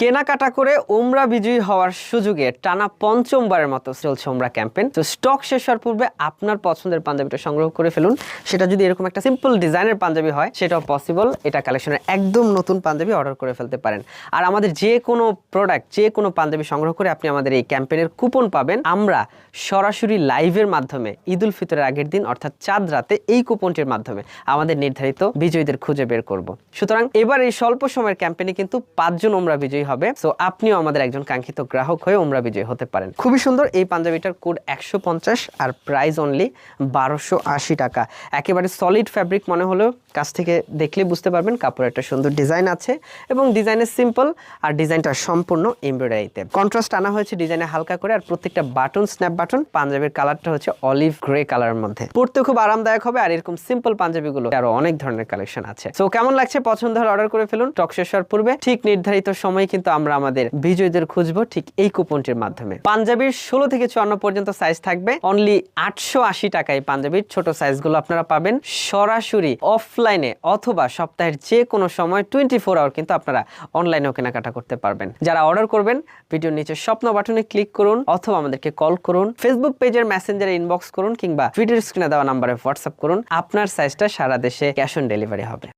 কেনাকাটা করে উমরা বিজয়ী হওয়ার সুযোগে টানা পঞ্চমবারের মতো চলছে উমরা ক্যাম্পেইন। তো স্টক শেষ হওয়ার পূর্বে আপনার পছন্দের পাঞ্জাবিটা সংগ্রহ করে ফেলুন। সেটা যদি এরকম একটা সিম্পল ডিজাইনের পাঞ্জাবি হয় সেটাও পসিবল। এটা কালেকশনের একদম নতুন পাঞ্জাবি অর্ডার করে ফেলতে পারেন। আর আমাদের যে কোনো প্রোডাক্ট, যে কোনো পাঞ্জাবি সংগ্রহ করে আপনি আমাদের এই ক্যাম্পেইনের কুপন পাবেন। আমরা সরাসরি লাইভের মাধ্যমে ঈদ উল ফিতরের আগের দিন অর্থাৎ চাঁদ রাতে এই কুপনটির মাধ্যমে আমাদের নির্ধারিত বিজয়ীদের খুঁজে বের করব। সুতরাং এবার এই স্বল্প সময়ের ক্যাম্পেইনে কিন্তু 5 জন উমরা বিজয়ী হবে। সো আপনিও আমাদের একজন কাঙ্ক্ষিত গ্রাহক হয়ে উমরা বিজয়ী হতে পারেন। খুবই সুন্দর এই পাঞ্জাবিটার কোড 150 আর প্রাইস অনলি 1280 টাকা। একেবারে সলিড ফ্যাব্রিক মনে হলেও কাছ থেকে দেখলে বুঝতে পারবেন কাপড়ের একটা সুন্দর ডিজাইন আছে এবং ডিজাইনের সিম্পল আর ডিজাইনটা সম্পূর্ণ এমব্রয়ডারিতে। কন্ট্রাস্ট আনা হয়েছে ডিজাইনে হালকা করে আর প্রত্যেকটা বাটন স্ন্যাপ বাটন। পাঞ্জাবির কালারটা হচ্ছে অলিভ গ্রে কালারের মধ্যে। পরতে খুব আরামদায়ক হবে আর এরকম সিম্পল পাঞ্জাবিগুলো আরো অনেক ধরনের কালেকশন আছে। সো কেমন লাগছে? পছন্দ হলে অর্ডার করে ফেলুন। স্টক শেষ হওয়ার পূর্বে ঠিক নির্ধারিত সময় কিন্তু আমরা আমাদের বিজয়ীদের খুঁজবো ঠিক এই কুপনটির মাধ্যমে। পাঞ্জাবির 16 থেকে 54 পর্যন্ত সাইজ থাকবে। অনলি 880 টাকায় পাঞ্জাবির ছোট সাইজগুলো আপনারা পাবেন সরাসরি অফলাইনে অথবা সপ্তাহের যে কোনো সময় 24 আওয়ার কিন্তু আপনারা অনলাইনেও কেনাকাটা করতে পারবেন। যারা অর্ডার করবেন ভিডিওর নিচে স্বপ্ন বাটনে ক্লিক করুন অথবা আমাদেরকে কল করুন, ফেসবুক পেজের মেসেঞ্জারে ইনবক্স করুন কিংবা ভিডিওর স্ক্রিনে দেওয়া নাম্বারে হোয়াটসঅ্যাপ করুন। আপনার সাইজটা সারা দেশে ক্যাশ অন ডেলিভারি হবে।